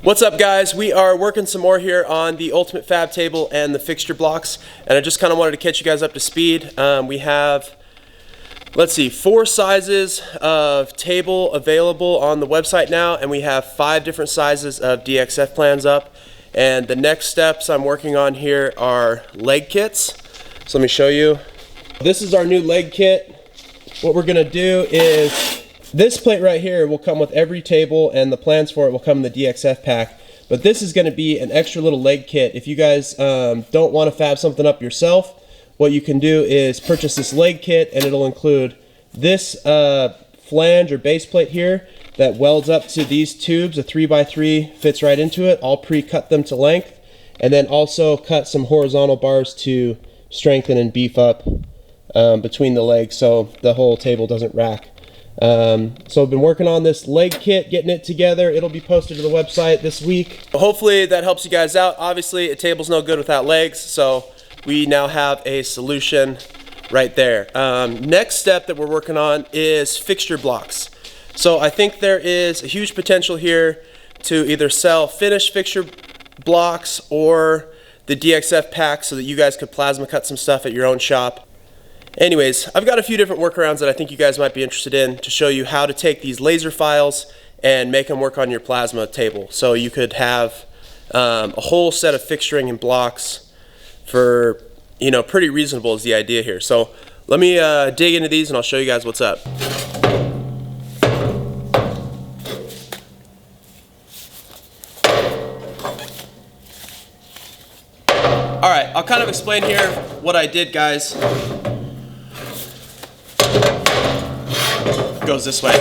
What's up, guys? We are working some more here on the Ultimate Fab table and the fixture blocks, and I just kind of wanted to catch you guys up to speed. We have, let's see, 4 sizes of table available on the website now, and we have 5 different sizes of DXF plans up. And the next steps I'm working on here are leg kits. So let me show you. This is our new leg kit. What we're gonna do is, this plate right here will come with every table, and the plans for it will come in the DXF pack. But this is going to be an extra little leg kit. If you guys don't want to fab something up yourself, what you can do is purchase this leg kit, and it'll include this flange or base plate here that welds up to these tubes. A 3x3 fits right into it. I'll pre-cut them to length, and then also cut some horizontal bars to strengthen and beef up between the legs so the whole table doesn't rack. So I've been working on this leg kit, getting it together. It'll be posted to the website this week. Hopefully that helps you guys out. Obviously, a table's no good without legs, so we now have a solution right there. Next step that we're working on is fixture blocks. So I think there is a huge potential here to either sell finished fixture blocks or the DXF pack so that you guys could plasma cut some stuff at your own shop. Anyways, I've got a few different workarounds that I think you guys might be interested in to show you how to take these laser files and make them work on your plasma table. So you could have a whole set of fixturing and blocks for, you know, pretty reasonable is the idea here. So let me dig into these and I'll show you guys what's up. Alright, I'll kind of explain here what I did, guys. Goes this way.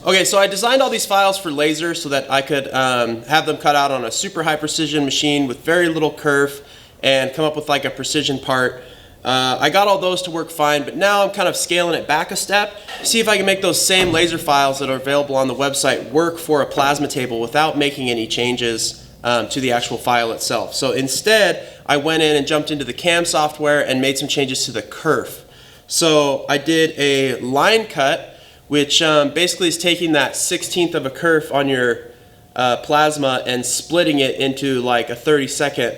Okay, so I designed all these files for laser so that I could have them cut out on a super high precision machine with very little kerf and come up with like a precision part. I got all those to work fine, but now I'm kind of scaling it back a step. See if I can make those same laser files that are available on the website work for a plasma table without making any changes to the actual file itself. So instead, I went in and jumped into the CAM software and made some changes to the kerf. So I did a line cut, which basically is taking that 1/16 of a kerf on your plasma and splitting it into like a 30-second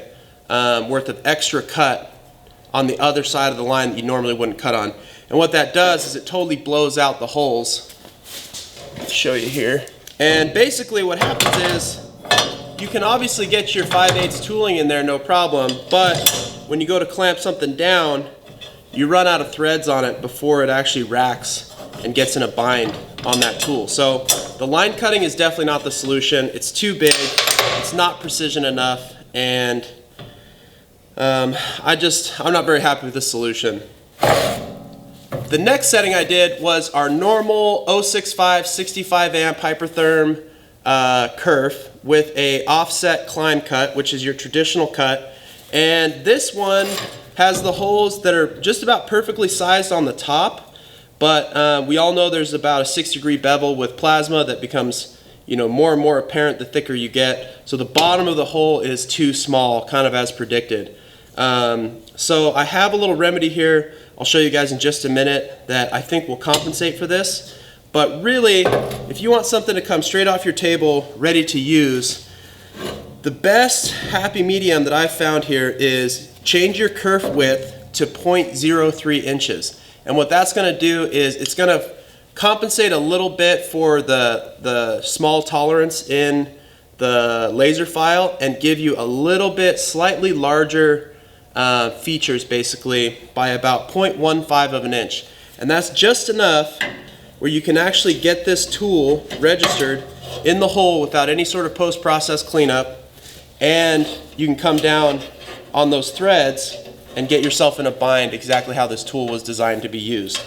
worth of extra cut on the other side of the line that you normally wouldn't cut on. And what that does is it totally blows out the holes. I'll show you here. And basically what happens is you can obviously get your 5/8 tooling in there no problem, but when you go to clamp something down, you run out of threads on it before it actually racks and gets in a bind on that tool. So the line cutting is definitely not the solution. It's too big, it's not precision enough, and I'm not very happy with this solution. The next setting I did was our normal 065 65 amp hypertherm kerf with a offset climb cut, which is your traditional cut, and this one has the holes that are just about perfectly sized on the top, but we all know there's about a 6-degree bevel with plasma that becomes, you know, more and more apparent the thicker you get. So the bottom of the hole is too small, kind of as predicted. So I have a little remedy here, I'll show you guys in just a minute, that I think will compensate for this. But really, if you want something to come straight off your table, ready to use, the best happy medium that I've found here is change your kerf width to 0.03 inches. And what that's going to do is it's going to compensate a little bit for the small tolerance in the laser file and give you a little bit slightly larger features basically by about 0.15 of an inch. And that's just enough where you can actually get this tool registered in the hole without any sort of post-process cleanup, and you can come down on those threads and get yourself in a bind exactly how this tool was designed to be used.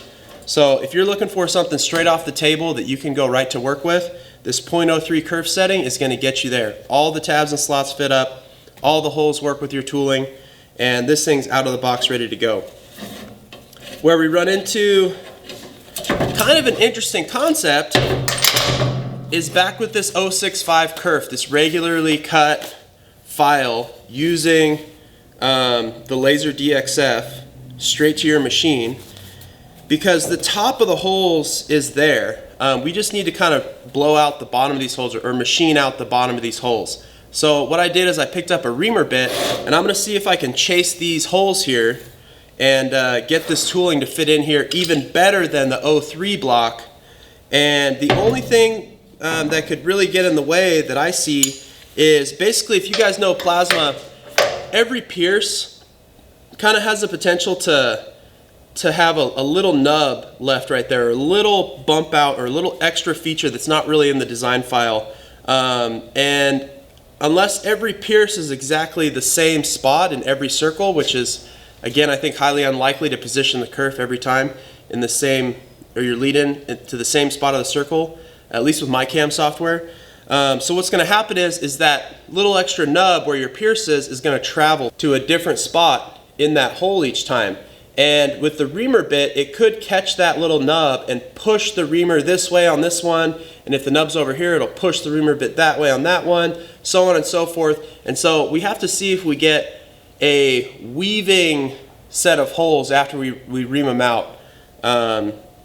So if you're looking for something straight off the table that you can go right to work with, this 0.03 kerf setting is going to get you there. All the tabs and slots fit up, all the holes work with your tooling, and this thing's out of the box ready to go. Where we run into kind of an interesting concept is back with this 065 kerf, this regularly cut file using the laser DXF straight to your machine. because the top of the holes is there. We just need to kind of blow out the bottom of these holes, or machine out the bottom of these holes. So what I did is I picked up a Reamer bit, and I'm going to see if I can chase these holes here and get this tooling to fit in here even better than the 03 block. And the only thing that could really get in the way that I see is basically, if you guys know plasma, every pierce kind of has the potential to have a little nub left right there, or a little bump out, or a little extra feature that's not really in the design file. And unless every pierce is exactly the same spot in every circle, which is, again, I think highly unlikely to position the kerf every time in the same, or your lead in to the same spot of the circle, at least with my cam software. So what's going to happen is that little extra nub where your pierce is going to travel to a different spot in that hole each time. And with the Reamer bit, it could catch that little nub and push the Reamer this way on this one, and if the nub's over here, it'll push the Reamer bit that way on that one, so on and so forth. And so we have to see if we get a weaving set of holes after we ream them out.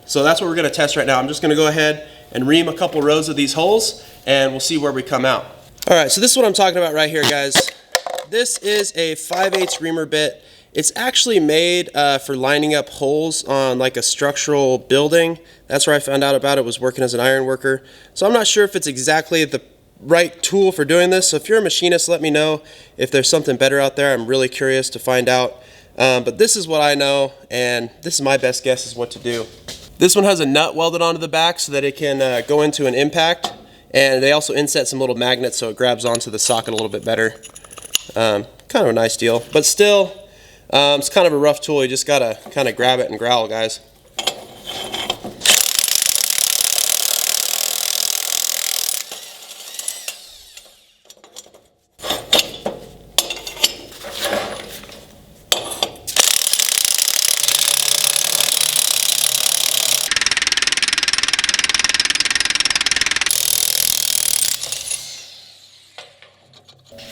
So that's what we're going to test right now. I'm just going to go ahead and ream a couple rows of these holes, and we'll see where we come out. Alright, so this is what I'm talking about right here, guys. This is a 5/8 Reamer bit. It's actually made for lining up holes on like a structural building. That's where I found out about it, was working as an iron worker. So I'm not sure if it's exactly the right tool for doing this. So if you're a machinist, let me know if there's something better out there. I'm really curious to find out. But this is what I know, and this is my best guess is what to do. This one has a nut welded onto the back so that it can go into an impact. And they also inset some little magnets so it grabs onto the socket a little bit better. Kind of a nice deal, but still, it's kind of a rough tool. You just gotta kind of grab it and growl, guys.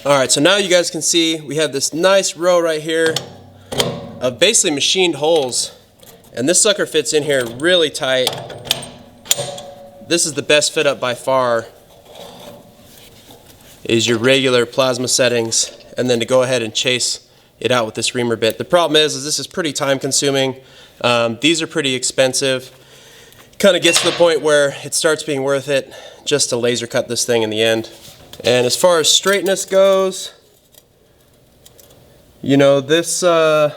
Alright, so now you guys can see we have this nice row right here of basically machined holes, and this sucker fits in here really tight. This is the best fit up by far, is your regular plasma settings, and then to go ahead and chase it out with this Reamer bit. The problem is this is pretty time consuming. These are pretty expensive. Kind of gets to the point where it starts being worth it just to laser cut this thing in the end. And as far as straightness goes, you know, this row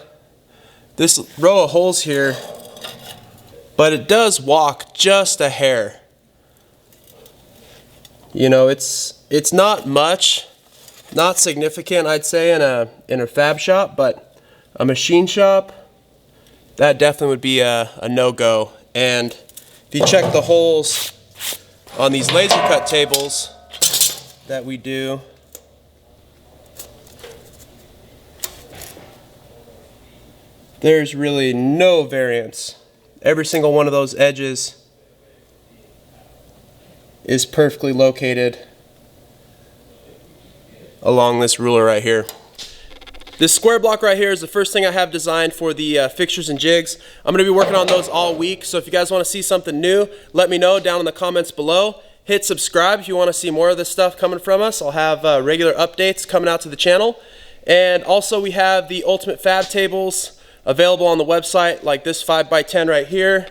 of holes here, but it does walk just a hair. You know, it's not much, not significant, I'd say, in a fab shop, but a machine shop, that definitely would be a no-go. And if you check the holes on these laser cut tables that we do, there's really no variance. Every single one of those edges is perfectly located along this ruler right here. This square block right here is the first thing I have designed for the fixtures and jigs. I'm going to be working on those all week, so if you guys want to see something new, let me know down in the comments below. Hit subscribe if you want to see more of this stuff coming from us. I'll have regular updates coming out to the channel. And also we have the Ultimate Fab tables available on the website, like this 5x10 right here,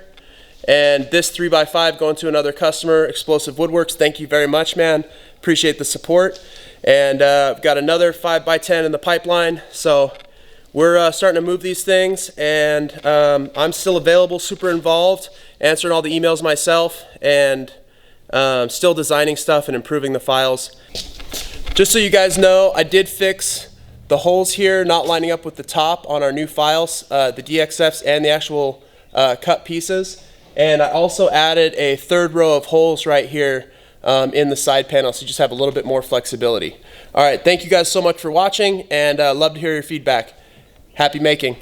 and this 3x5 going to another customer, Explosive Woodworks. Thank you very much, man. Appreciate the support. And I've got another 5x10 in the pipeline. So we're starting to move these things, and I'm still available, super involved, answering all the emails myself, and still designing stuff and improving the files. Just so you guys know, I did fix the holes here not lining up with the top on our new files, the DXFs and the actual cut pieces. And I also added a third row of holes right here in the side panel, so you just have a little bit more flexibility. All right, thank you guys so much for watching, and love to hear your feedback. Happy making.